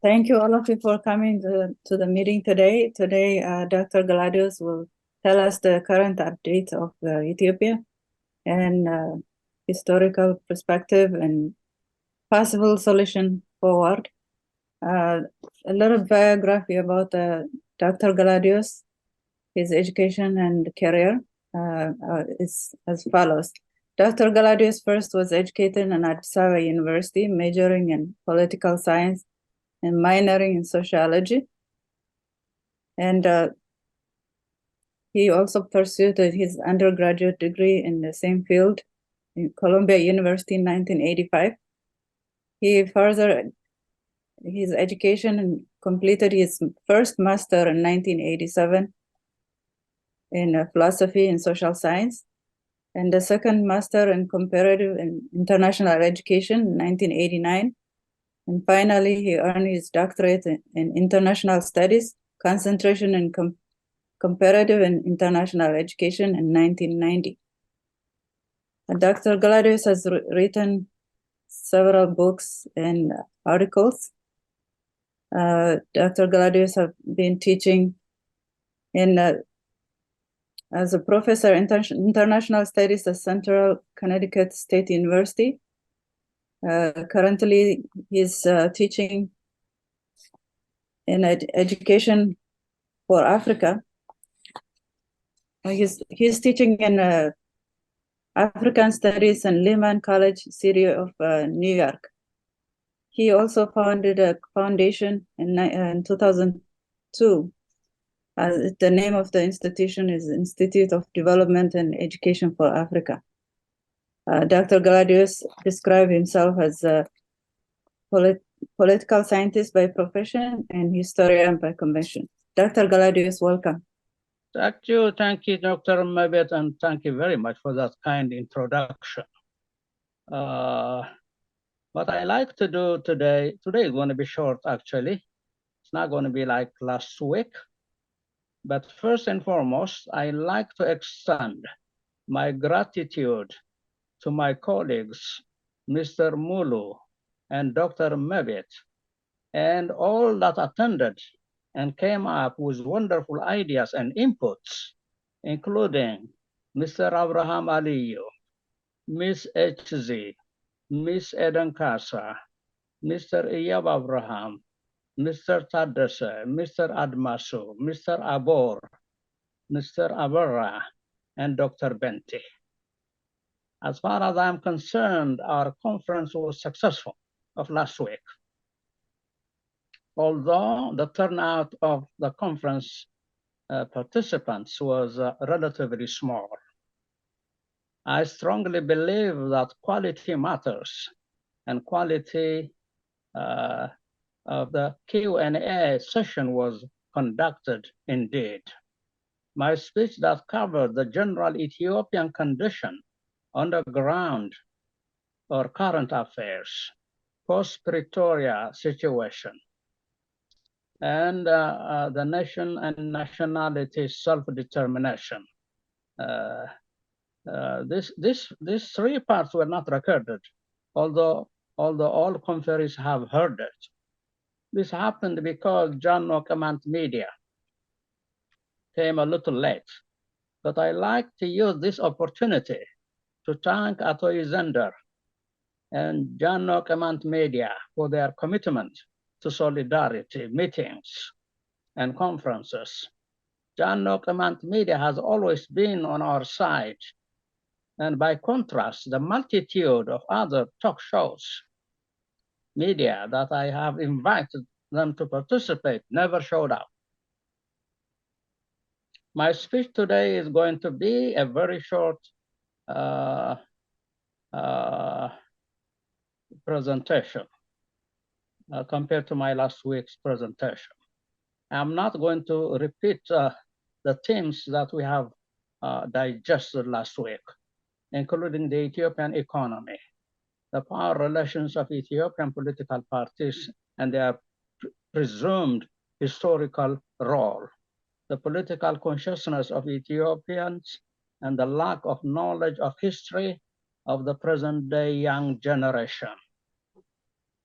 Thank you all of you for coming to the meeting today. Today, Dr. Galadios will tell us the current update of Ethiopia and historical perspective and possible solution forward. A little biography about Dr. Galadios, his education and career is as follows. Dr. Galadios first was educated in Addis Ababa University, majoring in political science and minoring in sociology. And he also pursued his undergraduate degree in the same field in Columbia University in 1985. He furthered his education and completed his first master in 1987 in philosophy and social science, and the second master in comparative and international education in 1989. And finally, he earned his doctorate in international studies, concentration in comparative and international education in 1990. And Dr. Galadios has written several books and articles. Dr. Galadios has been teaching as a professor in international studies at Central Connecticut State University. Currently, he's teaching in education for Africa. He's teaching in African Studies in Lehman College, City of New York. He also founded a foundation in 2002. The name of the institution is Institute of Development and Education for Africa. Dr. Galadios described himself as a political scientist by profession and historian by convention. Dr. Galadios, welcome. Thank you, Dr. Mabet, and thank you very much for that kind introduction. What I like to do today is going to be short, actually. It's not going to be like last week. But first and foremost, I like to extend my gratitude to my colleagues, Mr. Mulu and Dr. Mabet, and all that attended and came up with wonderful ideas and inputs, including Mr. Abraham Aliyu, Ms. HZ, Ms. Eden Kasa, Mr. Iyab Abraham, Mr. Tadese, Mr. Admasu, Mr. Abor, Mr. Abara, and Dr. Benti. As far as I'm concerned, our conference was successful of last week. Although the turnout of the conference participants was relatively small, I strongly believe that quality matters, and quality of the Q&A session was conducted indeed. My speech that covered the general Ethiopian condition on the ground or current affairs, post-Pretoria situation, and the nation and nationality self-determination. These three parts were not recorded, although all conferees have heard it. This happened because John Nocamant Media came a little late, but I like to use this opportunity to thank Ato Izender and John Nocamant Media for their commitment to solidarity meetings and conferences. John Nocamant Media has always been on our side, and by contrast, the multitude of other talk shows media that I have invited them to participate never showed up. My speech today is going to be a very short presentation compared to my last week's presentation. I'm not going to repeat the themes that we have digested last week, including the Ethiopian economy, the power relations of Ethiopian political parties and their presumed historical role, the political consciousness of Ethiopians, and the lack of knowledge of history of the present-day young generation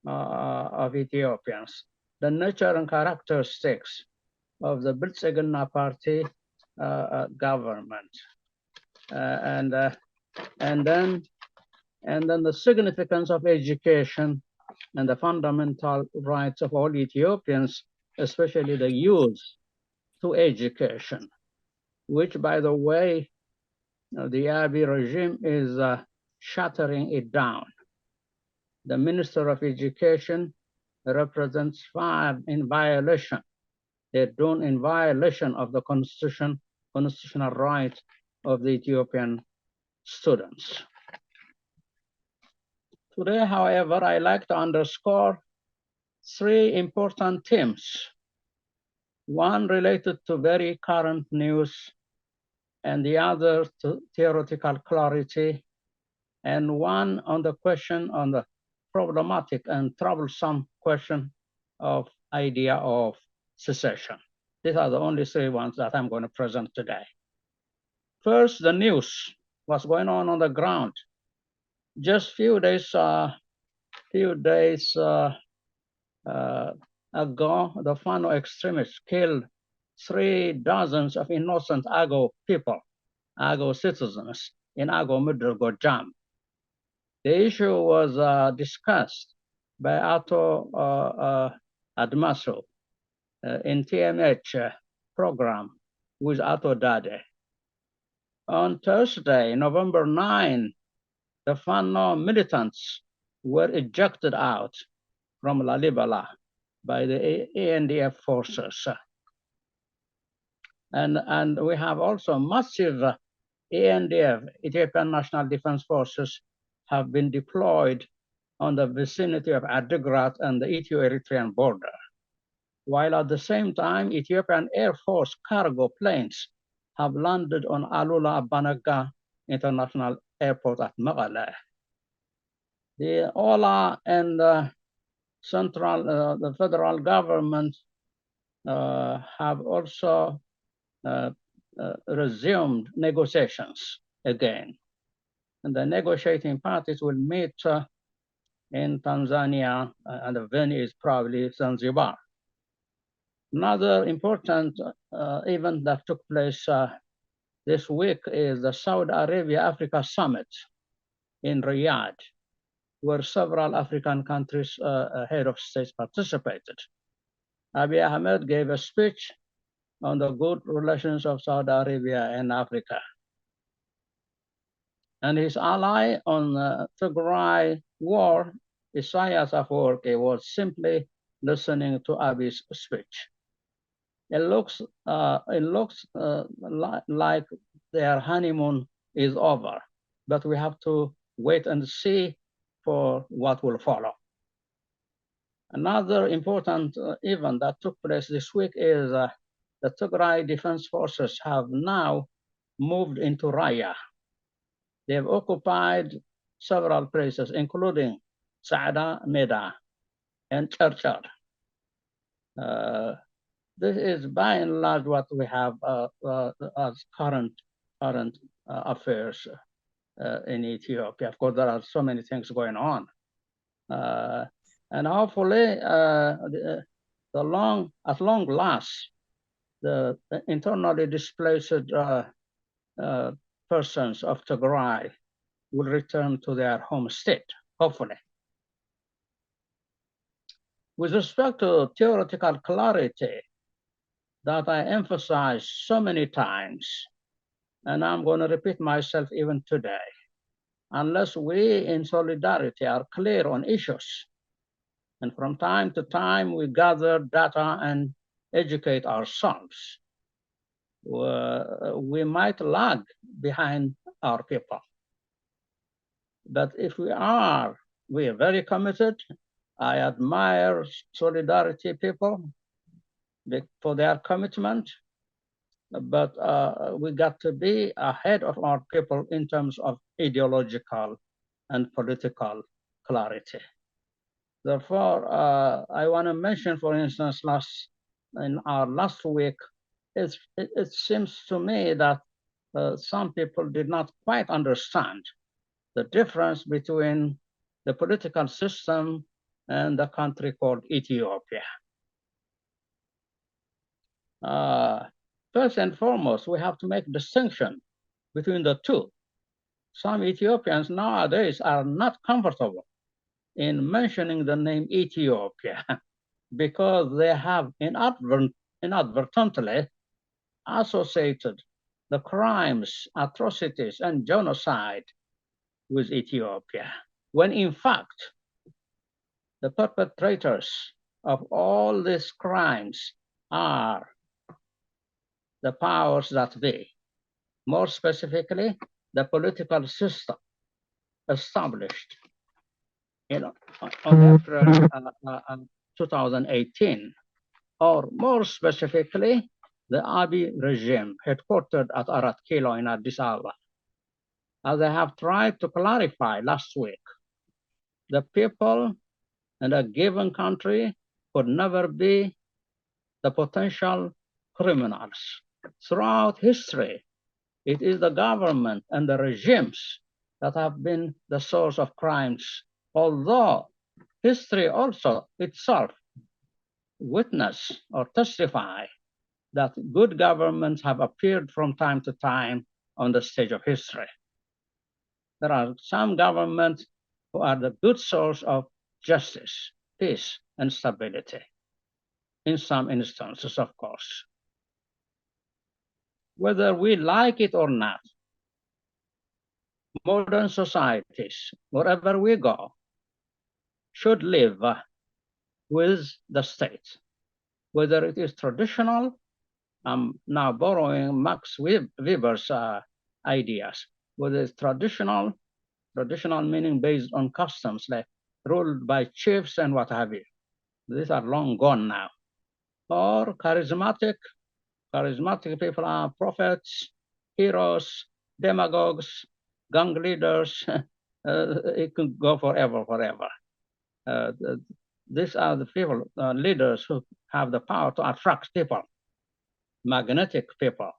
of Ethiopians. the nature and characteristics of the Biltzegana Party government, and then the significance of education and the fundamental rights of all Ethiopians, especially the youth, to education, which, by the way, the Abiy regime is shattering it down. The Minister of Education represents five in violation. They're doing in violation of the constitutional rights of the Ethiopian students. Today, however, I like to underscore three important themes. One related to very current news, and the other to theoretical clarity, and one on the question on the problematic and troublesome question of idea of secession. These are the only three ones that I'm going to present today. First, the news, what's going on the ground. Just few days ago, the Fano extremists killed 3 dozens of innocent Ago people, Ago citizens in Ago Middle Gojam. The issue was discussed by Ato Admaso in TMH program with Ato Dade. On Thursday, November 9, the Fano militants were ejected out from Lalibela by the ANDF forces. And we have also massive ANDF, Ethiopian National Defense Forces, have been deployed on the vicinity of Adigrat and the Ethio-Eritrean border. While at the same time, Ethiopian Air Force cargo planes have landed on Alula Banaga International Airport at Mekelle. The OLA and the federal government have also resumed negotiations again. And the negotiating parties will meet in Tanzania, and the venue is probably Zanzibar. Another important event that took place this week is the Saudi Arabia Africa Summit in Riyadh, where several African countries' head of states participated. Abiy Ahmed gave a speech on the good relations of Saudi Arabia and Africa. And his ally on the Tigray war, Isaias Afwerki, was simply listening to Abiy's speech. It looks like their honeymoon is over, but we have to wait and see for what will follow. Another important event that took place this week is the Tigray Defense Forces have now moved into Raya. They have occupied several places, including Saada, Meda, and Churchar. This is by and large what we have as current affairs in Ethiopia. Of course, there are so many things going on. And hopefully, at long last, the internally displaced persons of Tigray will return to their home state, hopefully. With respect to theoretical clarity that I emphasized so many times, and I'm going to repeat myself even today, unless we in solidarity are clear on issues, and from time to time we gather data and educate ourselves, we might lag behind our people. But if we are very committed. I admire solidarity people for their commitment, but we got to be ahead of our people in terms of ideological and political clarity. Therefore, I want to mention, for instance, in our last week, it seems to me that some people did not quite understand the difference between the political system and the country called Ethiopia. First and foremost, we have to make distinction between the two. Some Ethiopians nowadays are not comfortable in mentioning the name Ethiopia because they have inadvertently associated the crimes, atrocities, and genocide with Ethiopia, when in fact, the perpetrators of all these crimes are the powers that be, more specifically, the political system established on April 2018, or more specifically, the Abiy regime headquartered at Arat Kilo in Addis Ababa. As I have tried to clarify last week, the people in a given country could never be the potential criminals. Throughout history, it is the government and the regimes that have been the source of crimes, although history also itself witness or testify that good governments have appeared from time to time on the stage of history. There are some governments who are the good source of justice, peace, and stability. In some instances, of course. Whether we like it or not, modern societies, wherever we go, should live with the state. Whether it is traditional, I'm now borrowing Max Weber's ideas, whether it's traditional meaning based on customs, like ruled by chiefs and what have you. These are long gone now. Or charismatic people are prophets, heroes, demagogues, gang leaders. It could go forever. These are the people, leaders who have the power to attract people, magnetic people.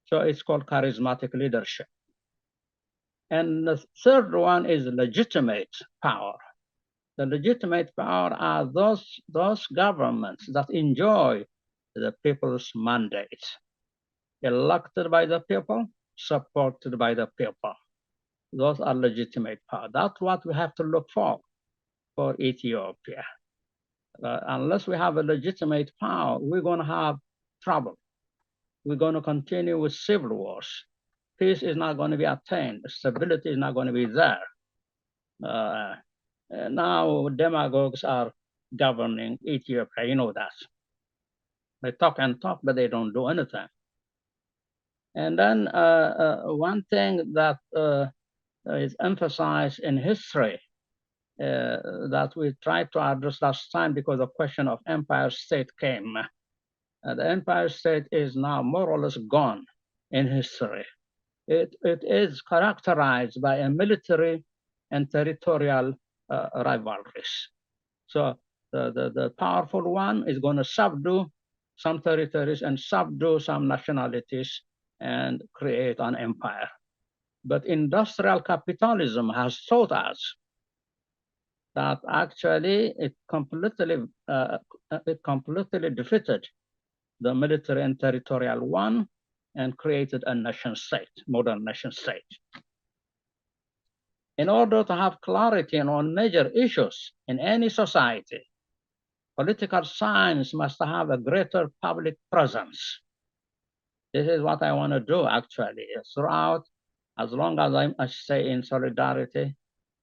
So it's called charismatic leadership. And the third one is legitimate power. The legitimate power are those governments that enjoy the people's mandate, elected by the people, supported by the people. Those are legitimate power. That's what we have to look for Ethiopia. Unless we have a legitimate power, we're going to have trouble. We're going to continue with civil wars. Peace is not going to be attained. Stability is not going to be there. Now demagogues are governing Ethiopia. You know that. They talk and talk, but they don't do anything. And then one thing that is emphasized in history that we tried to address last time because the question of empire state came. The empire state is now more or less gone in history. It is characterized by a military and territorial rivalries. So the powerful one is going to subdue some territories and subdue some nationalities and create an empire. But industrial capitalism has taught us that actually it completely defeated the military and territorial one and created a nation state, modern nation state. In order to have clarity on major issues in any society, political science must have a greater public presence. This is what I want to do actually throughout, as long as I stay in solidarity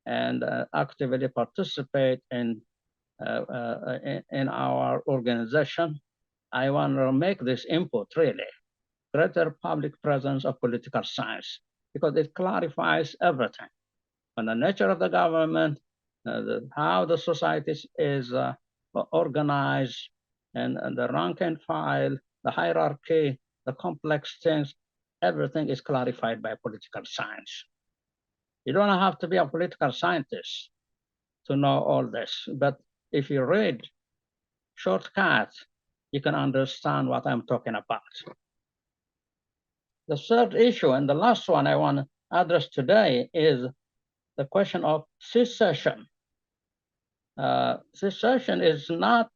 and actively participate in our organization. I want to make this input really, greater public presence of political science, because it clarifies everything on the nature of the government, how the society is organized, and the rank and file, the hierarchy, the complex things, everything is clarified by political science. You don't have to be a political scientist to know all this, but if you read shortcuts, you can understand what I'm talking about. The third issue, and the last one I want to address today, is the question of secession. Secession is not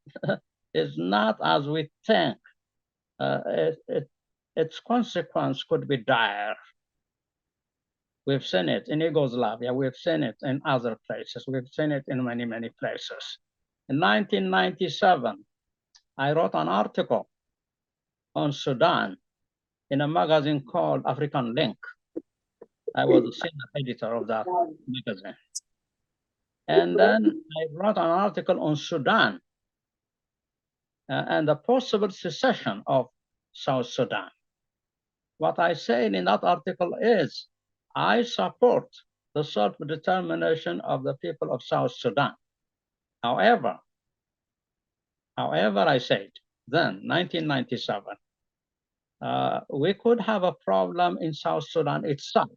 as we think its consequence could be dire. We've seen it in Yugoslavia. We've seen it in other places. We've seen it in many, many places. In 1997, I wrote an article on Sudan in a magazine called African Link. I was the senior editor of that magazine. And then I wrote an article on Sudan and the possible secession of South Sudan. What I said in that article is, I support the self-determination of the people of South Sudan. However, I said, then, 1997, we could have a problem in South Sudan itself.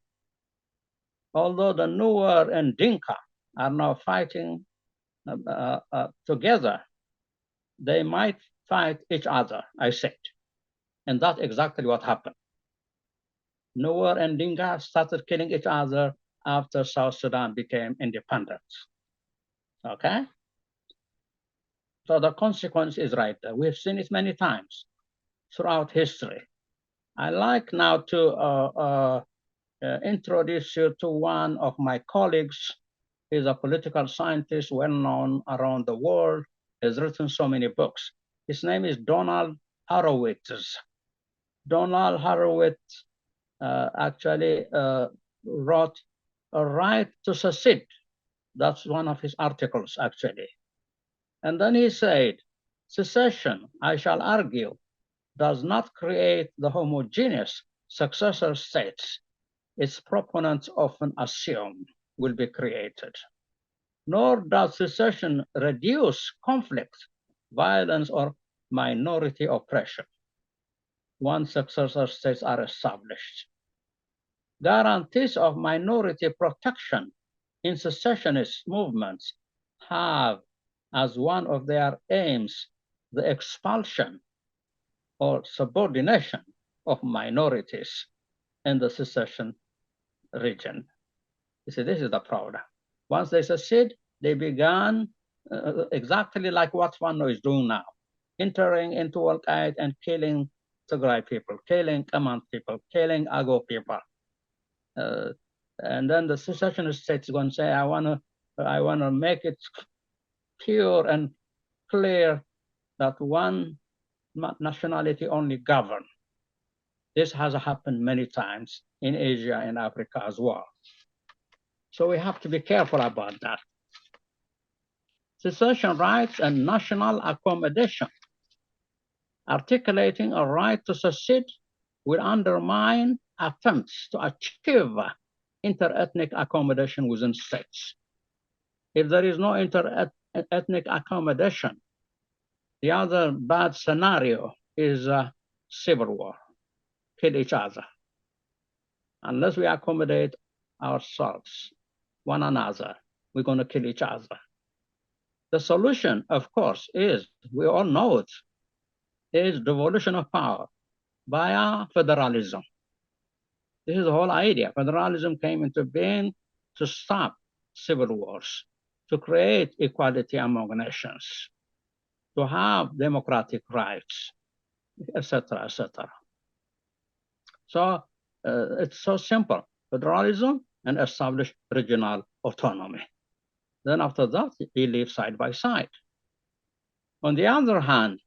Although the Nuer and Dinka are now fighting together, they might fight each other, I said. And that's exactly what happened. Nuer and Dinka started killing each other after South Sudan became independent. Okay? So the consequence is right there. We've seen it many times throughout history. I like now to introduce you to one of my colleagues. He's a political scientist, well-known around the world. He's written so many books. His name is Donald Horowitz. Donald Horowitz actually wrote A Right to Secede. That's one of his articles, actually. And then he said, secession, I shall argue, does not create the homogeneous successor states its proponents often assume will be created. Nor does secession reduce conflict, violence, or minority oppression once successor states are established. Guarantees of minority protection in secessionist movements have as one of their aims the expulsion or subordination of minorities in the secession region. You see, this is the problem. Once they secede, they began exactly like what Fano is doing now, entering into Al-Qaeda and killing Tigray people, killing Command people, killing Ago people. And then the secessionist state is going to say, I want to make it pure and clear that one nationality only govern. This has happened many times in Asia and Africa as well. So we have to be careful about that. Secession rights and national accommodation. Articulating a right to secede will undermine attempts to achieve inter-ethnic accommodation within states. If there is no inter-ethnic accommodation, the other bad scenario is civil war, kill each other. Unless we accommodate ourselves, one another, we're going to kill each other. The solution, of course, is, we all know it, is devolution of power via federalism. This is the whole idea. Federalism came into being to stop civil wars, to create equality among nations, to have democratic rights, etc., etc. So it's so simple. Federalism and establish regional autonomy. Then after that, we live side by side. On the other hand,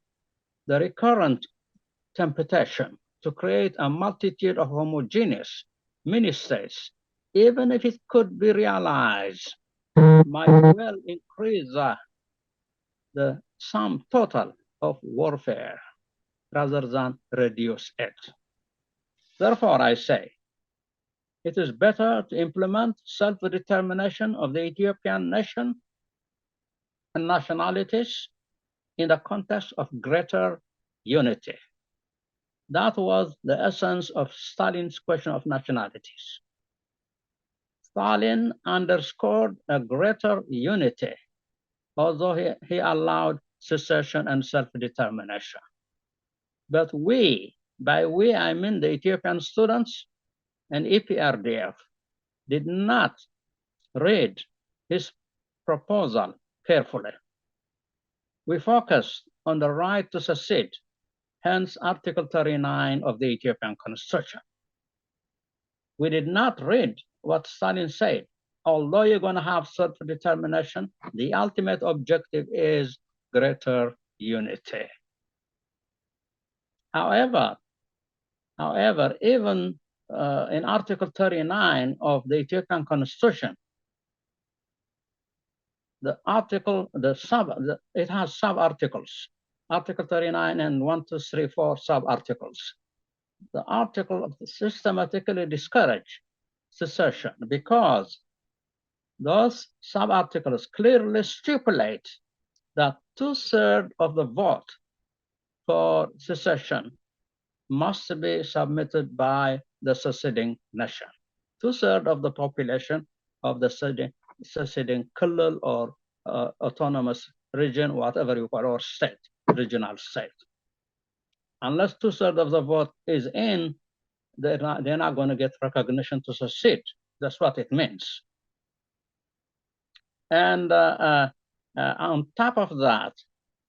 the recurrent temptation to create a multitude of homogeneous mini-states, even if it could be realized, might well increase the sum total of warfare rather than reduce it. Therefore, I say, it is better to implement self-determination of the Ethiopian nation and nationalities in the context of greater unity. That was the essence of Stalin's question of nationalities. Stalin underscored a greater unity, although he allowed secession and self-determination. But we, by we I mean the Ethiopian students and EPRDF, did not read his proposal carefully. We focused on the right to secede hence Article 39 of the Ethiopian Constitution. We did not read what Stalin said. Although you're going to have self-determination, the ultimate objective is greater unity. However, even in Article 39 of the Ethiopian Constitution, it has sub-articles. Article 39 and 1, 2, 3, 4 sub-articles. The article systematically discourage secession because those sub-articles clearly stipulate that 2/3 of the vote for secession must be submitted by the seceding nation. 2/3 of the population of the seceding Kulul or autonomous region, whatever you call, or state, regional state. Unless 2/3 of the vote is in, they're not going to get recognition to secede. That's what it means. And on top of that,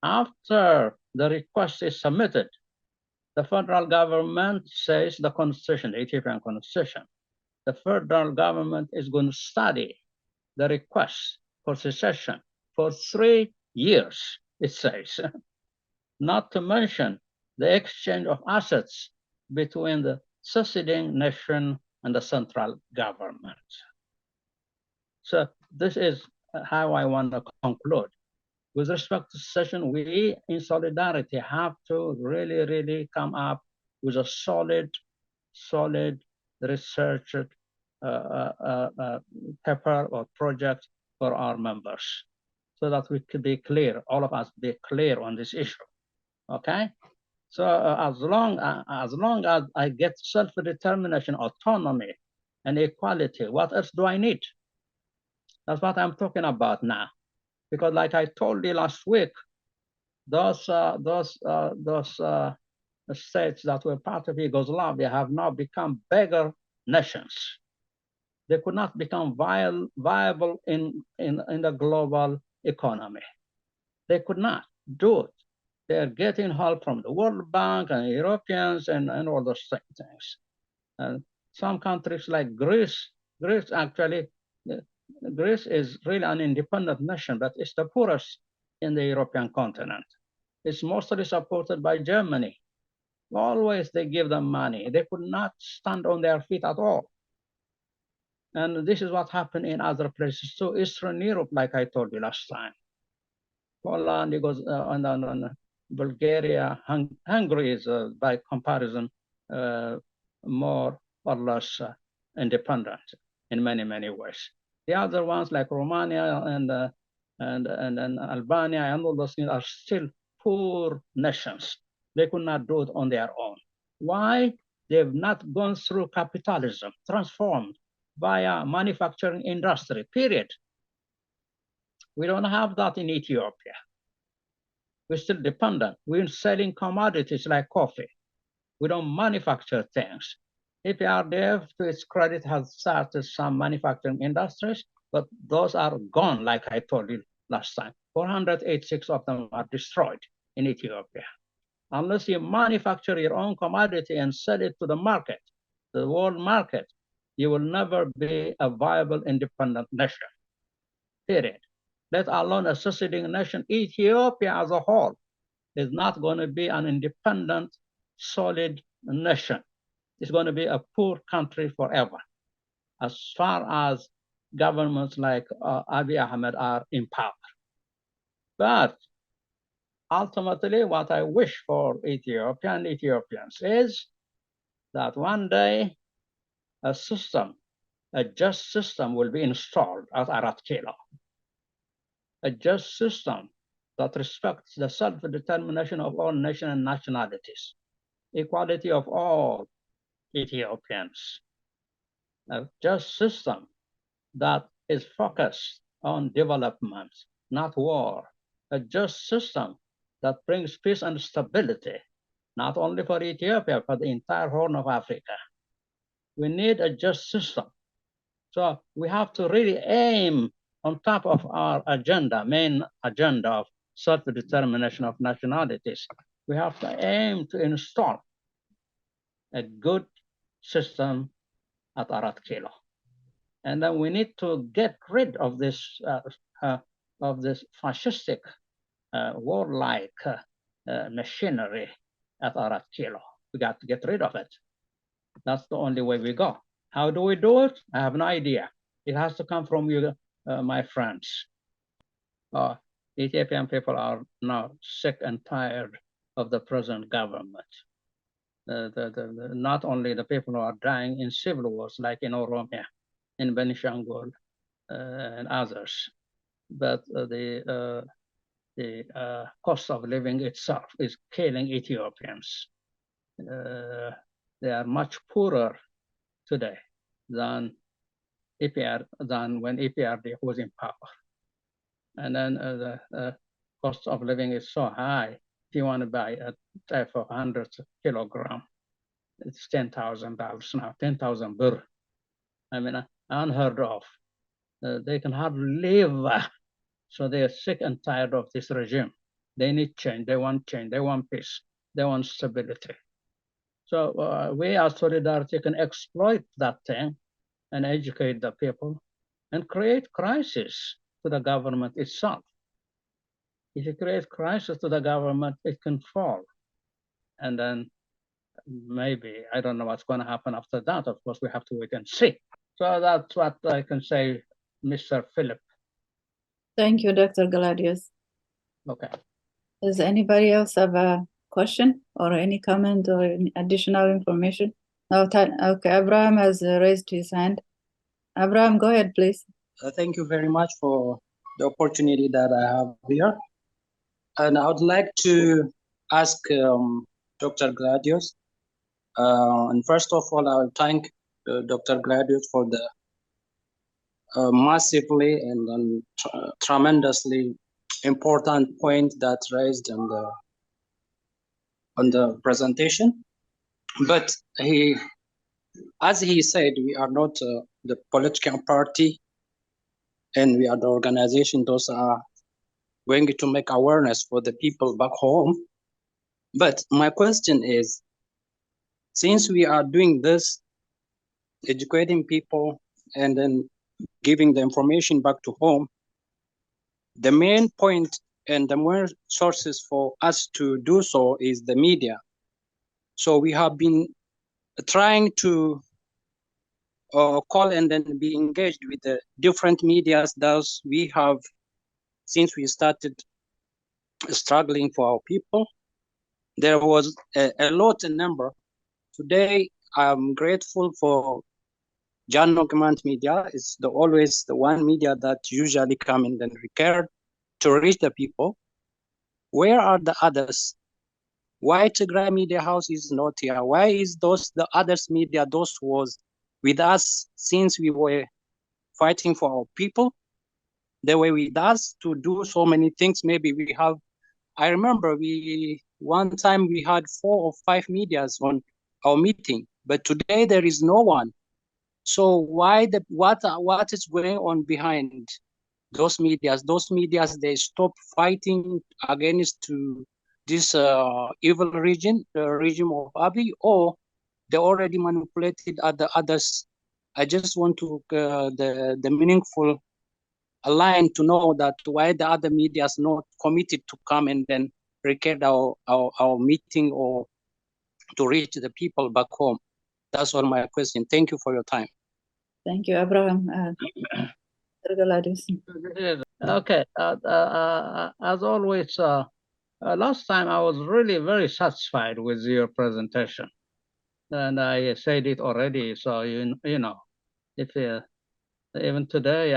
after the request is submitted, the federal government says the constitution, the Ethiopian constitution, the federal government is going to study the request for secession for 3 years, it says, not to mention the exchange of assets between the seceding nation and the central government. So this is how I want to conclude. With respect to secession, we in solidarity have to really come up with a solid research paper or project for our members, so that we could be clear, all of us be clear on this issue. Okay, so as long as I get self-determination, autonomy, and equality, what else do I need? That's what I'm talking about now. Because like I told you last week, those states that were part of Yugoslavia have now become bigger nations. They could not become viable in the global economy. They could not do it. They're getting help from the World Bank and Europeans and all those things. And some countries like Greece actually, Greece is really an independent nation, but it's the poorest in the European continent. It's mostly supported by Germany. Always they give them money. They could not stand on their feet at all. And this is what happened in other places too. Eastern Europe, like I told you last time. Poland, and Bulgaria, Hungary is, by comparison, more or less independent in many ways. The other ones like Romania and Albania and all those things are still poor nations. They could not do it on their own. Why? They've not gone through capitalism, transformed via manufacturing industry, period. We don't have that in Ethiopia. We're still dependent. We're selling commodities like coffee. We don't manufacture things. EPRDF, to its credit, has started some manufacturing industries, but those are gone, like I told you last time. 486 of them are destroyed in Ethiopia. Unless you manufacture your own commodity and sell it to the market, the world market, you will never be a viable independent nation, period. Let alone a seceding nation. Ethiopia as a whole is not going to be an independent, solid nation. It's going to be a poor country forever, as far as governments like Abiy Ahmed are in power. But ultimately, what I wish for Ethiopia and Ethiopians is that one day a just system will be installed at Arat Kilo. A just system that respects the self-determination of all nations and nationalities, equality of all Ethiopians, a just system that is focused on development, not war, a just system that brings peace and stability, not only for Ethiopia, but the entire Horn of Africa. We need a just system. So we have to really aim on top of our agenda, main agenda of self-determination of nationalities, we have to aim to install a good system at Arat Kilo. And then we need to get rid of this fascistic warlike machinery at Arat Kilo. We got to get rid of it. That's the only way we go. How do we do it? I have no idea. It has to come from you, my friends. The Ethiopian people are now sick and tired of the present government. Not only the people who are dying in civil wars, like in Oromia, in Benishangul, and others, but the cost of living itself is killing Ethiopians. They are much poorer today than when EPRD was in power. And then the cost of living is so high. If you want to buy a type of 100 kilogram, it's $10,000 now, 10,000 birr. I mean, unheard of. They can hardly live. So they are sick and tired of this regime. They need change. They want peace. They want stability. So we as Solidarity can exploit that thing and educate the people and create crisis to the government itself. If you create crisis to the government, it can fall. And then maybe, I don't know what's going to happen after that. Of course, we have to wait and see. So that's what I can say, Mr. Philip. Thank you, Dr. Galadius. Okay. Does anybody else have a question or any comment or any additional information? Okay, Abraham has raised his hand. Abraham, go ahead, please. Thank you very much for the opportunity that I have here. And I would like to ask Dr. Gladius. And first of all, I will thank Dr. Gladius for the massively and tremendously important point that raised on the presentation. But as he said, we are not the political party, and we are the organization. Those are going to make awareness for the people back home. But my question is, since we are doing this, educating people and then giving the information back to home, the main point and the main sources for us to do so is the media. So we have been trying to call and then be engaged with the different medias that we have since we started struggling for our people. There was a lot in number. Today, I'm grateful for Jan Government Media. It's always the one media that usually come in and record to reach the people. Where are the others? Why Tigray Media House is not here? Why is the others media, those was with us since we were fighting for our people? They were with us to do so many things. Maybe we have, I remember one time we had 4 or 5 medias on our meeting, but today there is no one. So why what is going on behind those medias? Those medias, they stop fighting against this evil regime, the regime of Abiy, or they already manipulated others. I just want to the meaningful line to know that why the other media is not committed to come and then record our meeting or to reach the people back home. That's all my question. Thank you for your time. Thank you, Abraham. Okay. As always, last time I was really very satisfied with your presentation, and I said it already. So you know, if even today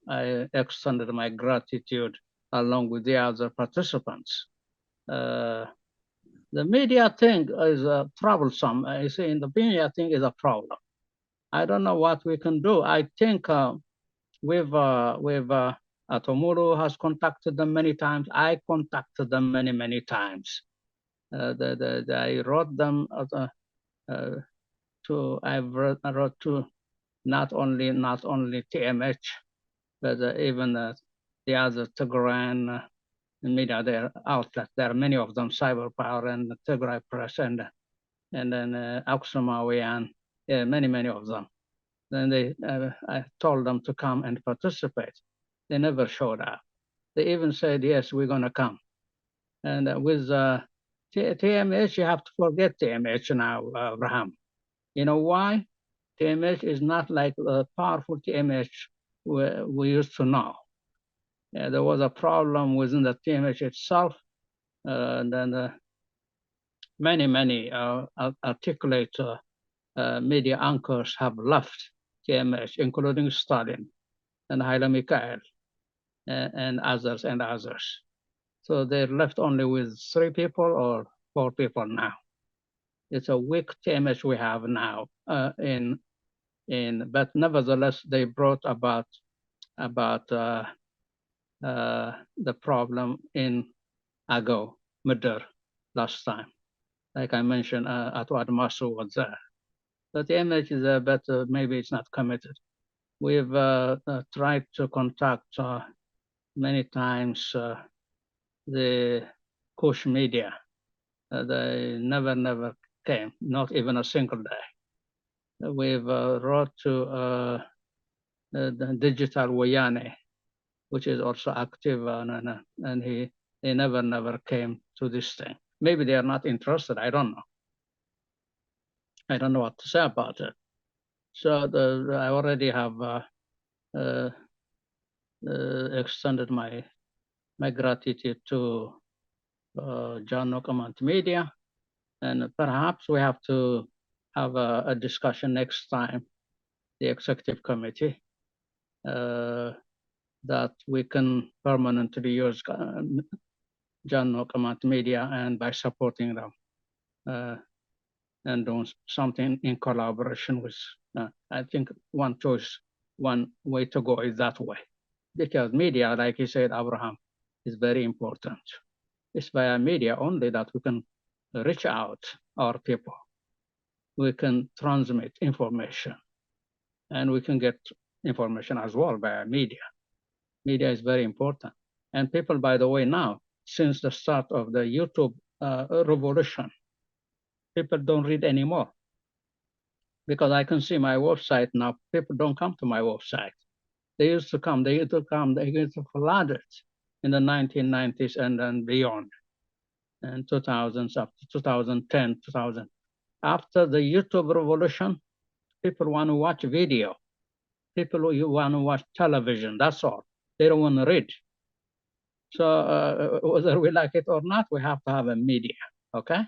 I extended my gratitude along with the other participants. The media thing is troublesome. I say in the media thing is a problem. I don't know what we can do. I think we've Atomuru has contacted them many times. I contacted them many times. I wrote them I wrote to not only TMH, but even the other Tigran media, their outlets. There are many of them, Cyberpower and Tigray Press and then Aksamawi and many of them. Then I told them to come and participate. They never showed up. They even said, yes, we're going to come. And with TMH, you have to forget TMH now, Abraham. You know why? TMH is not like the powerful TMH we used to know. There was a problem within the TMH itself. And then many articulate media anchors have left TMH, including Stalin and Haile Mikhail and others. So they're left only with 3 people or 4 people now. It's a weak TMH we have now but nevertheless, they brought about the problem in Ago, Midr last time. Like I mentioned, Atwad Masu was there. But the image is there, but maybe it's not committed. We've tried to contact many times the Kush media. They never came, not even a single day. We've wrote to the Digital Wayane, which is also active, and they never came to this thing. Maybe they are not interested. I don't know. I don't know what to say about it. So I already have extended my gratitude to John Nokamant Media, and perhaps we have to have a discussion next time, the executive committee, that we can permanently use John Nokamant Media, and by supporting them and doing something in collaboration with, I think one way to go is that way. Because media, like you said, Abraham, is very important. It's via media only that we can reach out our people. We can transmit information, and we can get information as well via media. Media is very important. And people, by the way, now, since the start of the YouTube revolution, people don't read anymore. Because I can see my website now, people don't come to my website. They used to come, they used to flood it in the 1990s and then beyond, and 2000s up to 2010, 2000. After the YouTube revolution, people want to watch video. People want to watch television, that's all. They don't want to read. So whether we like it or not, we have to have a media, okay?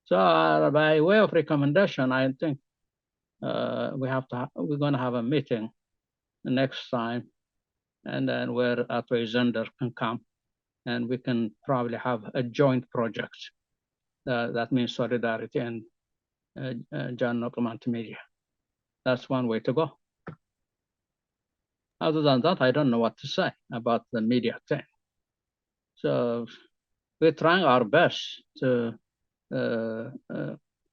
So by way of recommendation, I think we're going to have a meeting next time, and then where Atway Zender can come, and we can probably have a joint project. That means Solidarity and John Nokamant Media. That's one way to go. Other than that, I don't know what to say about the media thing. So we're trying our best to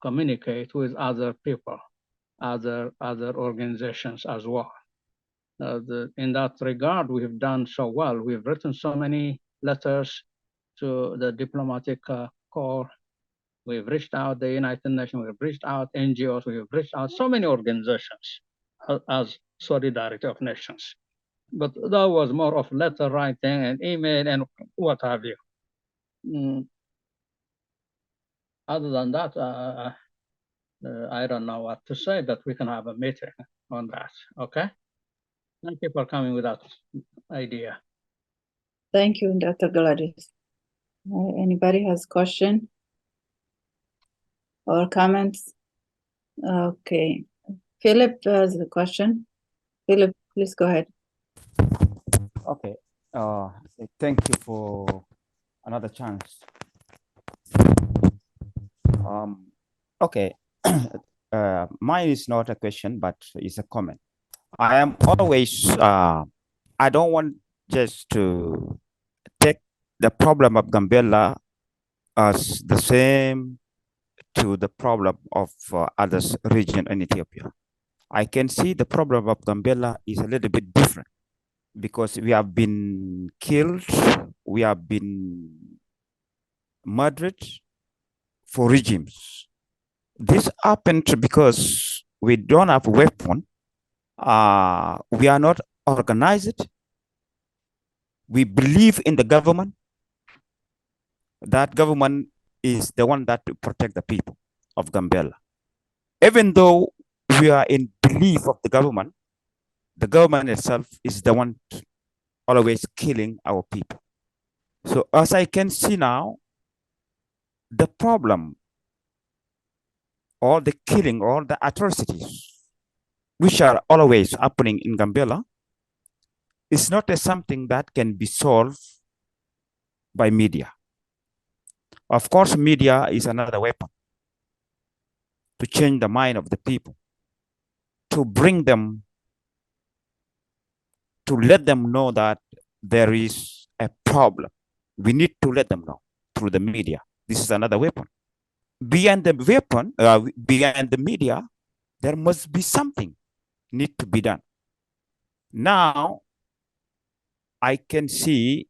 communicate with other people, other organizations as well. In that regard, we've done so well. We've written so many letters to the diplomatic corps. We've reached out the United Nations, we've reached out NGOs, we've reached out so many organizations as Solidarity of Nations. But that was more of letter writing and email and what have you. Other than that, I don't know what to say, but we can have a meeting on that, okay? Thank you for coming with that idea. Thank you, Dr. Gladys. Anybody has question or comments? Okay, Philip has a question. Philip, please go ahead. Okay, thank you for another chance. Okay, mine is not a question, but it's a comment. I am always, I don't want just to take the problem of Gambella as the same to the problem of other region in Ethiopia. I can see the problem of Gambella is a little bit different because we have been killed we have been murdered for regimes. This happened because we don't have weapon. We are not organized. We believe in the government. That government is the one that protect the people of Gambela. Even though we are in belief of the government itself is the one always killing our people. So as I can see now, the problem, all the killing, all the atrocities, which are always happening in Gambela, is not something that can be solved by media. Of course, media is another weapon to change the mind of the people, to bring them, to let them know that there is a problem. We need to let them know through the media. This is another weapon. Beyond the weapon, beyond the media, there must be something need to be done. Now, I can see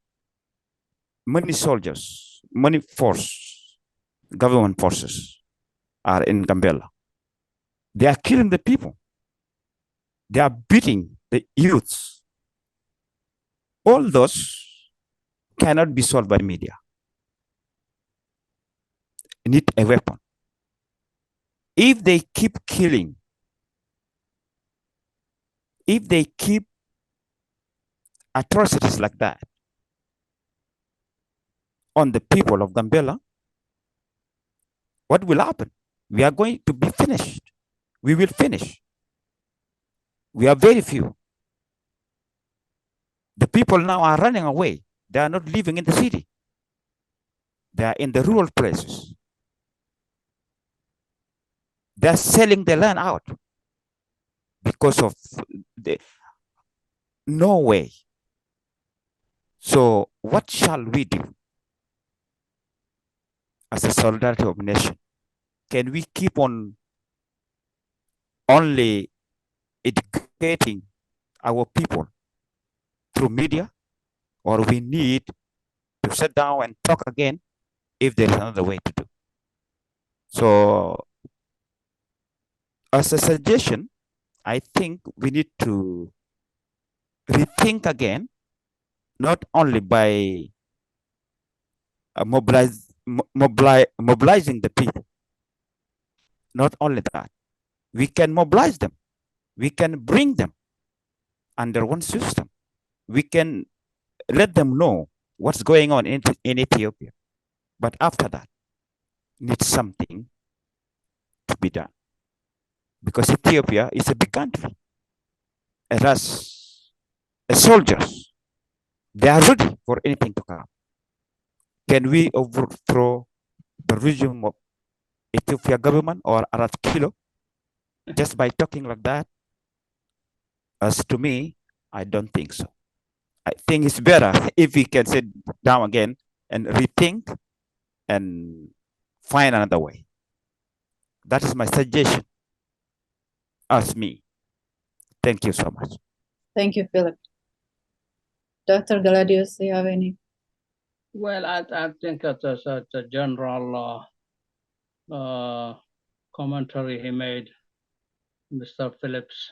many soldiers, many government forces are in Gambela. They are killing the people. They are beating the youths. All those cannot be solved by media. They need a weapon. If they keep killing, if they keep atrocities like that on the people of Gambela, what will happen? We are going to be finished. We will finish. We are very few. The people now are running away. They are not living in the city. They are in the rural places. They are selling the land out because of the no way. So what shall we do as a solidarity of nation? Can we keep on only educating our people through media, or we need to sit down and talk again if there is another way to do? So as a suggestion, I think we need to rethink again, not only by mobilizing the people. Not only that, we can mobilize them. We can bring them under one system. We can let them know what's going on in Ethiopia. But after that, needs something to be done. Because Ethiopia is a big country. It has soldiers. They are ready for anything to come. Can we overthrow the regime of Ethiopia government or Arab Kilo just by talking like that? As to me, I don't think so. I think it's better if we can sit down again and rethink and find another way. That is my suggestion. As me. Thank you so much. Thank you, Philip. Dr. Galadius, do you have any? Well, I think it's a general commentary he made, Mr. Phillips.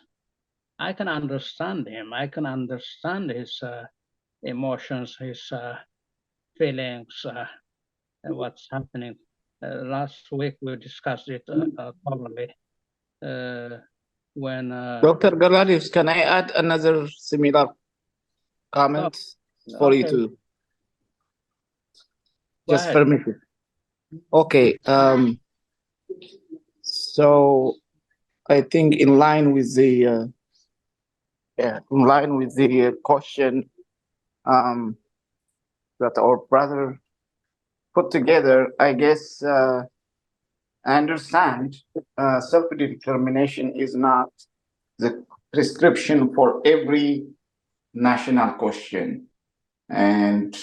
I can understand him. I can understand his emotions, his feelings, and what's happening. Last week we discussed it probably when Dr. Galadius, can I add another similar comment for you to just permit it? Okay. So I think in line with the question that our brother put together, I guess I understand self-determination is not the prescription for every national question. And,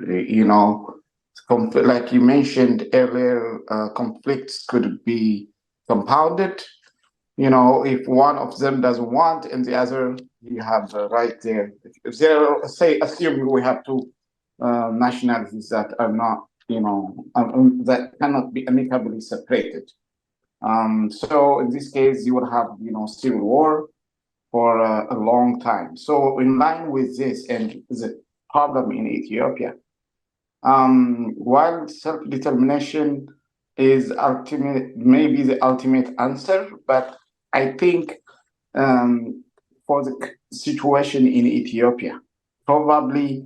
you know, like you mentioned earlier, conflicts could be compounded. You know, if one of them doesn't want and the other, you have the right there. If they say, assume we have two nationalities that are not, that cannot be amicably separated. So in this case, you would have, civil war for a long time. So in line with this and the problem in Ethiopia, while self-determination is maybe the ultimate answer, but I think for the situation in Ethiopia, probably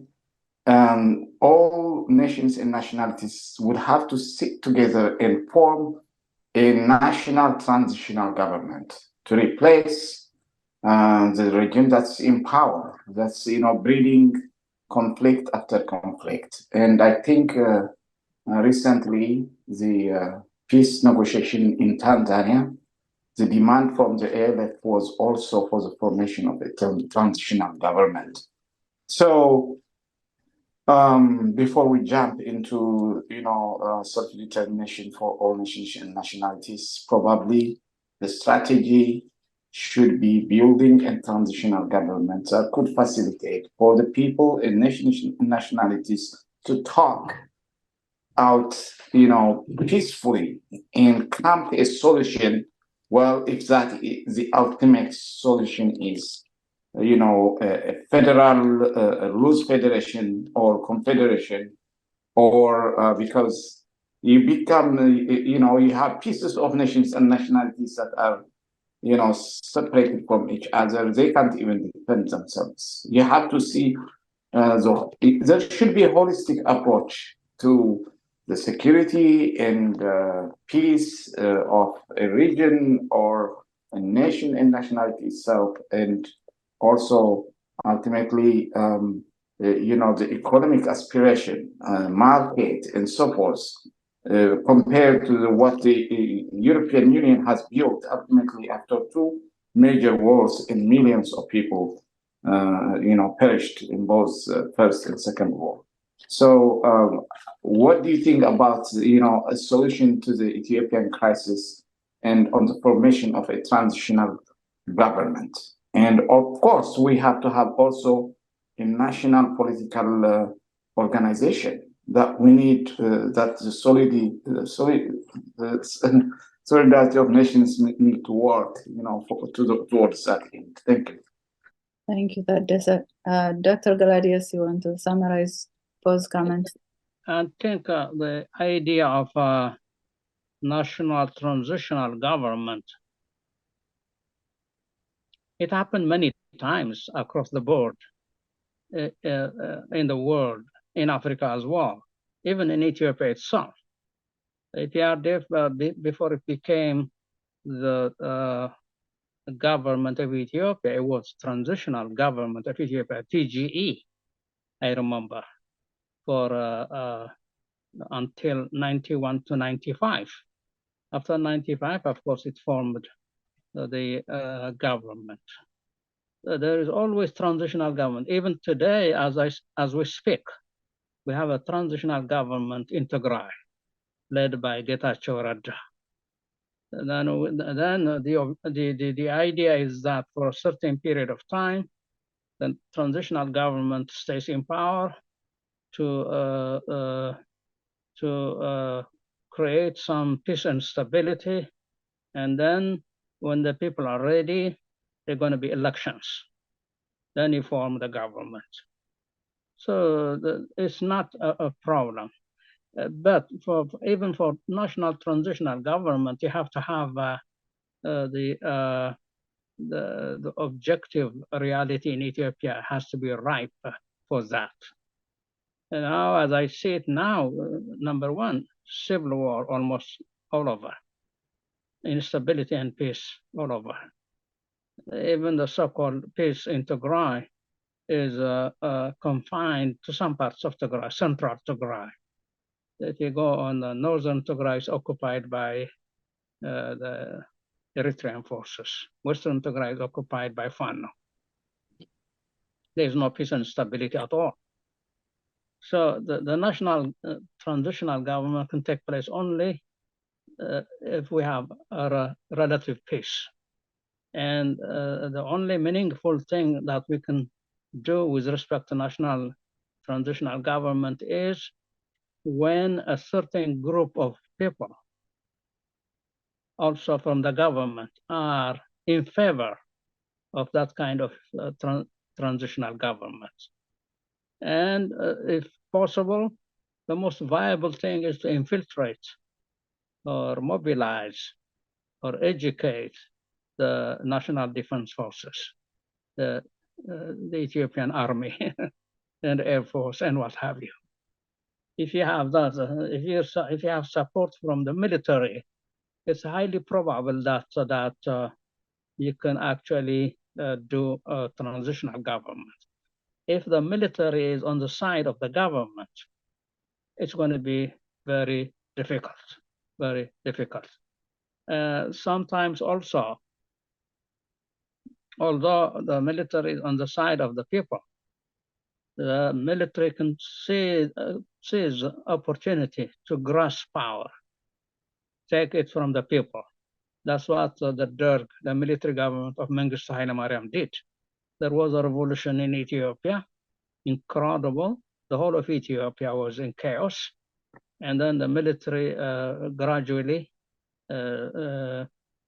all nations and nationalities would have to sit together and form a national transitional government to replace the regime that's in power, that's breeding conflict after conflict. And I think recently the peace negotiation in Tanzania, the demand from the ALF was also for the formation of a transitional government. So before we jump into self-determination for all nations and nationalities, probably the strategy should be building a transitional government that could facilitate for the people and nationalities to talk out, peacefully and come to a solution. Well, if that the ultimate solution is, a federal, a loose federation or confederation, or because you become, you have pieces of nations and nationalities that are, separated from each other. They can't even defend themselves. You have to see, there should be a holistic approach to the security and peace of a region or a nation and nationality itself, and also ultimately, the economic aspiration, market, and so forth, compared to what the European Union has built ultimately after two major wars and millions of people, perished in both First and Second War. So, what do you think about, a solution to the Ethiopian crisis and on the formation of a transitional government? And of course, we have to have also a national political organization that we need, that the solidarity of nations need to work, towards that end. Thank you. Thank you, Dr. Galadius, you want to summarize Paul's comments? I think the idea of a national transitional government, it happened many times across the board in the world, in Africa as well, even in Ethiopia itself. EPRDF, before it became the government of Ethiopia, it was transitional government of Ethiopia, TGE, I remember, for until 91 to 95. After 95, of course, it formed the government. There is always transitional government. Even today, as we speak, we have a transitional government in Tigray, led by Getachew Reda. Then the idea is that for a certain period of time, the transitional government stays in power to create some peace and stability. And then when the people are ready, there are going to be elections. Then you form the government. So it's not a problem. But even for national transitional government, you have to have the objective reality in Ethiopia has to be ripe for that. And now, as I see it now, number one, civil war almost all over, instability and peace all over. Even the so-called peace in Tigray is confined to some parts of Tigray, central Tigray. If you go on the northern Tigray, is occupied by the Eritrean forces. Western Tigray is occupied by Fano. There is no peace and stability at all. So the national transitional government can take place only if we have a relative peace. And the only meaningful thing that we can do with respect to national transitional government is when a certain group of people, also from the government, are in favor of that kind of transitional government. And if possible, the most viable thing is to infiltrate or mobilize or educate the National Defense Forces, the Ethiopian Army and Air Force and what have you. If you have that, if you have support from the military, it's highly probable that you can actually do a transitional government. If the military is on the side of the government, it's going to be very difficult, very difficult. Sometimes also, although the military is on the side of the people, the military can seize opportunity to grasp power, take it from the people. That's what the Derg, the military government of Mengistu Haile Mariam, did. There was a revolution in Ethiopia, incredible. The whole of Ethiopia was in chaos. And then the military gradually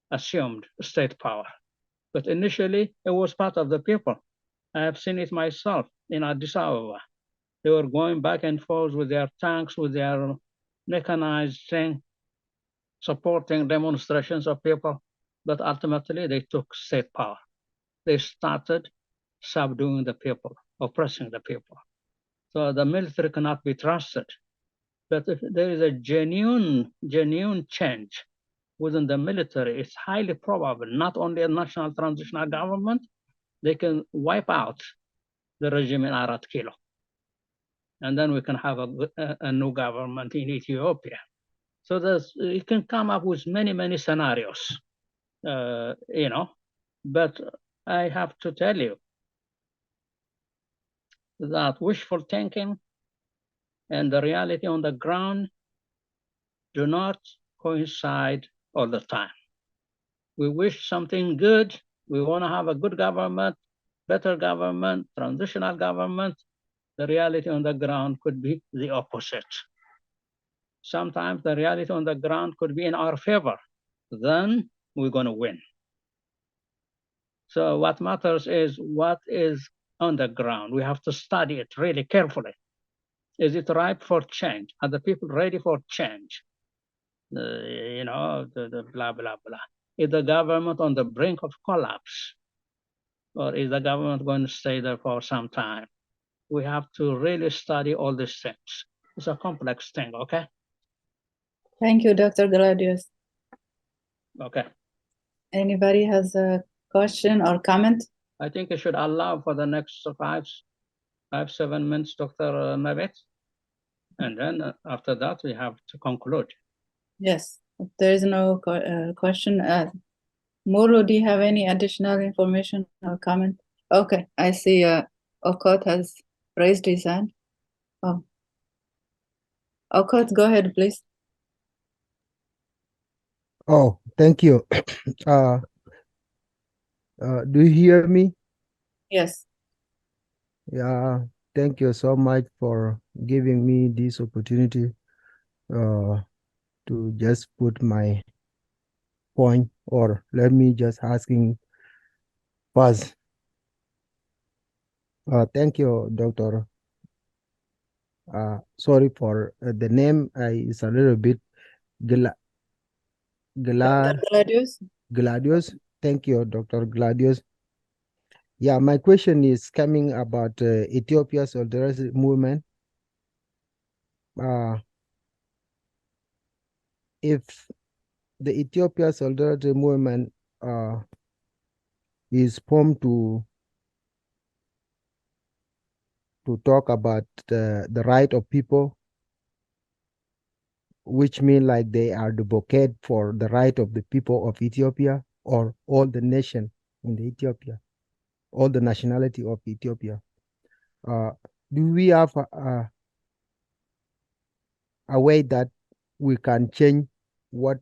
assumed state power. But initially, it was part of the people. I have seen it myself in Addis Ababa. They were going back and forth with their tanks, with their mechanized thing, supporting demonstrations of people. But ultimately, they took state power. They started subduing the people, oppressing the people. So the military cannot be trusted. But if there is a genuine change within the military, it's highly probable, not only a national transitional government, they can wipe out the regime in Arat Kilo. And then we can have a new government in Ethiopia. So you can come up with many scenarios, but I have to tell you that wishful thinking and the reality on the ground do not coincide all the time. We wish something good. We want to have a good government, better government, transitional government. The reality on the ground could be the opposite. Sometimes the reality on the ground could be in our favor. Then we're going to win. So what matters is what is on the ground. We have to study it really carefully. Is it ripe for change? Are the people ready for change? The blah, blah, blah. Is the government on the brink of collapse? Or is the government going to stay there for some time? We have to really study all these things. It's a complex thing, okay? Thank you, Dr. Gladius. Okay. Anybody has a question or comment? I think I should allow for the next 7 minutes, Dr. Mabet. And then after that, we have to conclude. Yes, if there is no question. Muru, do you have any additional information or comment? Okay, I see Okot has raised his hand. Oh, Okot, go ahead, please. Oh, thank you. Do you hear me? Yes. Yeah, thank you so much for giving me this opportunity to just put my point, or let me just asking first. Thank you, Doctor. Sorry for the name. It's a little bit Gladius. Gladius. Thank you, Dr. Gladius. Yeah, my question is coming about Ethiopia's solidarity movement. If the Ethiopia solidarity movement is formed to talk about the right of people, which mean like they are advocate for the right of the people of Ethiopia or all the nation in the Ethiopia, all the nationality of Ethiopia. Do we have a way that we can change what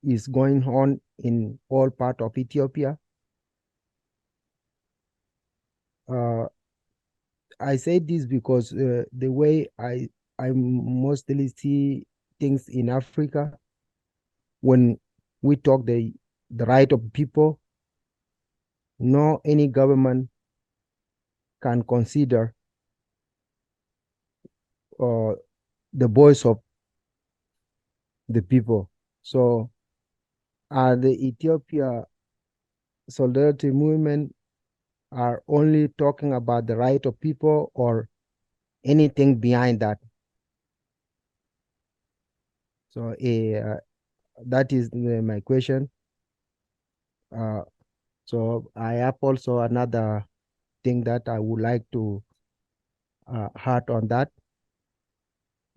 is going on in all part of Ethiopia? I say this because the way I mostly see things in Africa, when we talk the right of people, no any government can consider the voice of the people. So the Ethiopia solidarity movement are only talking about the right of people or anything behind that? So that is my question. So I have also another thing that I would like to heart on that,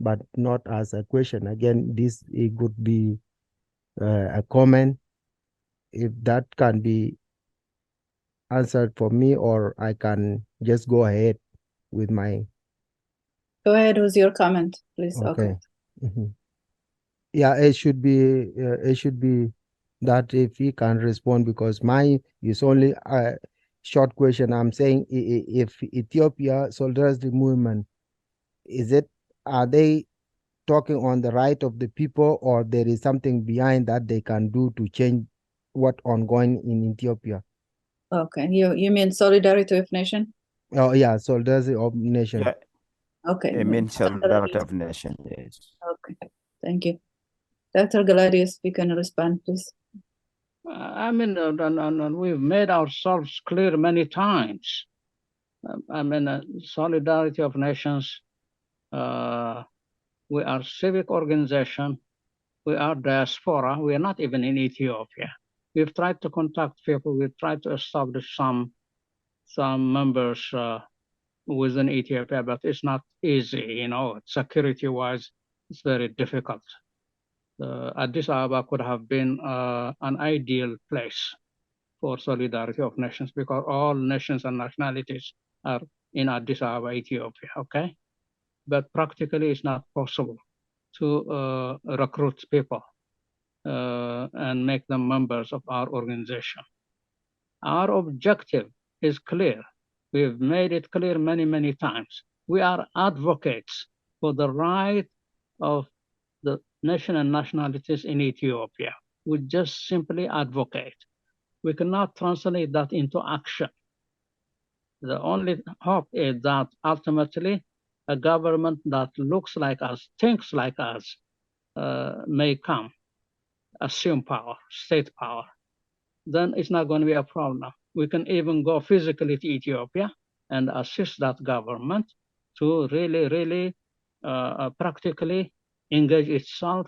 but not as a question. Again, this it could be a comment. If that can be answered for me, or I can just go ahead with my. Go ahead with your comment, please. Okay. Yeah, it should be that if he can respond, because mine is only a short question. I'm saying if Ethiopia solidarity movement, are they talking on the right of the people, or there is something behind that they can do to change what ongoing in Ethiopia? Okay, you mean solidarity of nation? Oh yeah, solidarity of nation. Yeah, Okay. it means solidarity of nation. Yes. Okay, thank you. Dr. Galadius, you can respond, please. I mean, we've made ourselves clear many times. I mean, solidarity of nations. We are civic organization. We are diaspora. We are not even in Ethiopia. We've tried to contact people. We've tried to establish some members within Ethiopia, but it's not easy. You know, security-wise, it's very difficult. Addis Ababa could have been an ideal place for solidarity of nations, because all nations and nationalities are in Addis Ababa, Ethiopia. Okay, but practically it's not possible to recruit people and make them members of our organization. Our objective is clear. We've made it clear many, many times. We are advocates for the right of the nation and nationalities in Ethiopia. We just simply advocate. We cannot translate that into action. The only hope is that ultimately a government that looks like us, thinks like us, may come, assume power, state power. Then it's not going to be a problem. We can even go physically to Ethiopia and assist that government to really practically engage itself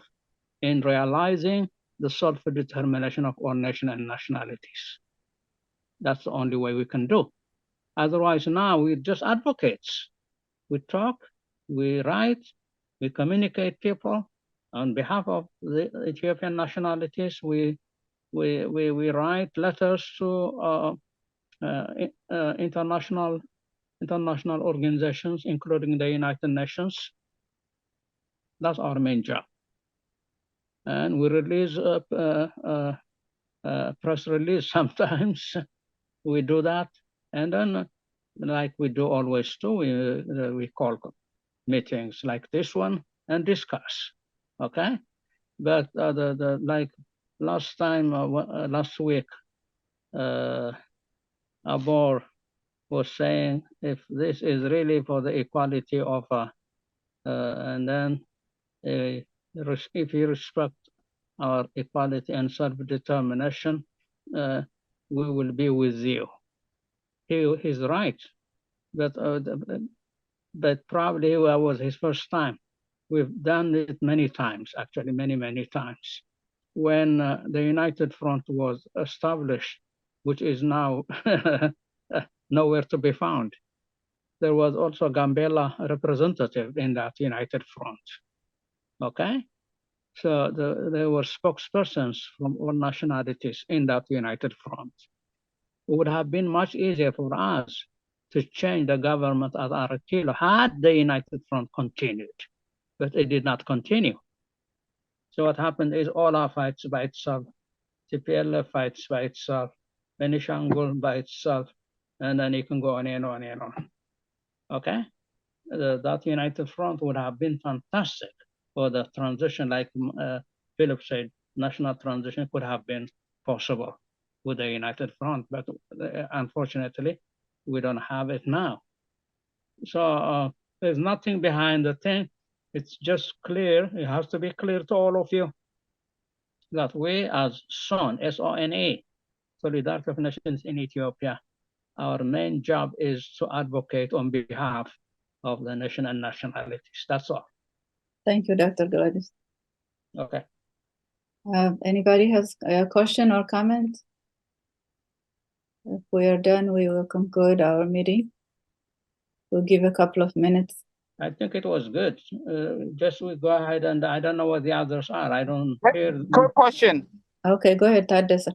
in realizing the self-determination of all nations and nationalities. That's the only way we can do. Otherwise, now we're just advocates. We talk, we write, we communicate people on behalf of the Ethiopian nationalities. We write letters to international organizations, including the United Nations. That's our main job. And we release a press release sometimes. We do that. And then, like we do always do, we call meetings like this one and discuss. Okay? But like last time, last week, Abor was saying, if this is really for the equality of, and then if you respect our equality and self-determination, we will be with you. He's right, but probably that was his first time. We've done it many times, actually, many times. When the United Front was established, which is now nowhere to be found, there was also a Gambela representative in that United Front. Okay? So there were spokespersons from all nationalities in that United Front. It would have been much easier for us to change the government at Arakilo had the United Front continued, but it did not continue. So what happened is Ola fights by itself, TPLF fights by itself, Benishangul by itself, and then you can go on and on and on. Okay, that united front would have been fantastic for the transition, like Philip said, national transition could have been possible with a united front, but unfortunately, we don't have it now. So there's nothing behind the thing. It's just clear. It has to be clear to all of you that we as SONA, S-O-N-A, Solidarity of Nations in Ethiopia, our main job is to advocate on behalf of the nation and nationalities. That's all. Thank you, Dr. Gladys. Okay. Anybody has a question or comment? If we are done, we will conclude our meeting. We'll give a couple of minutes. I think it was good. Just we go ahead, and I don't know what the others are. I don't hear them. Quick question. Okay, go ahead, Tadessa.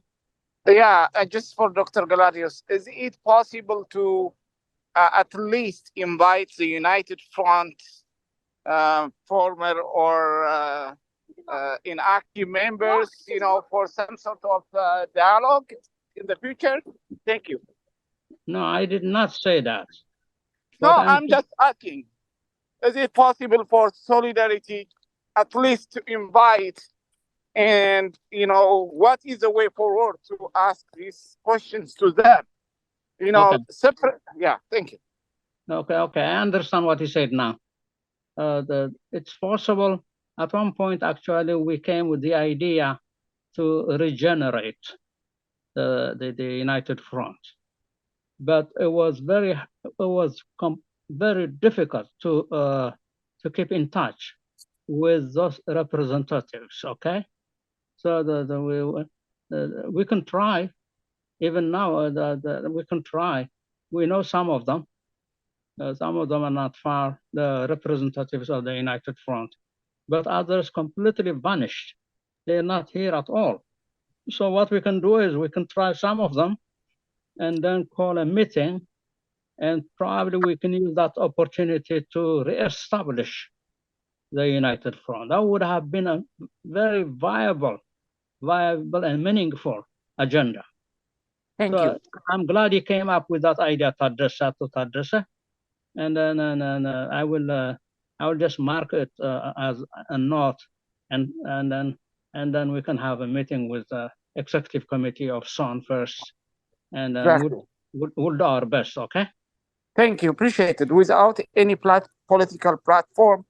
Yeah, just for Dr. Galadios, is it possible to at least invite the United Front former or inactive members, for some sort of dialogue in the future? Thank you. No, I did not say that. No, But I'm just asking, is it possible for Solidarity at least to invite, and what is the way forward to ask these questions to them? Okay. Separate. Yeah, thank you. Okay, I understand what he said now. It's possible. At one point, actually, we came with the idea to regenerate the United Front, but it was very difficult to keep in touch with those representatives. Okay, so we can try. Even now, we can try. We know some of them. Some of them are not far, the representatives of the United Front, but others completely vanished. They're not here at all. So what we can do is we can try some of them and then call a meeting, and probably we can use that opportunity to reestablish the United Front. That would have been a very viable and meaningful agenda. Thank you. I'm glad you came up with that idea, Tadessa. And then I will just mark it as a note, and then we can have a meeting with the executive committee of SON first, and Exactly. we'll do our best. Okay. Thank you. Appreciate it. Without any political platform,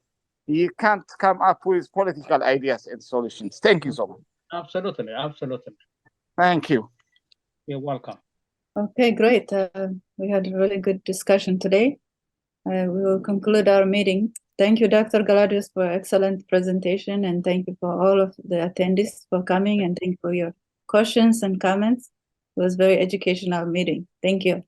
you can't come up with political ideas and solutions. Thank you so much. Absolutely. Thank you. You're welcome. Okay, great. We had a really good discussion today. We will conclude our meeting. Thank you, Dr. Galadios, for excellent presentation, and thank you for all of the attendees for coming, and thank you for your questions and comments. It was a very educational meeting. Thank you.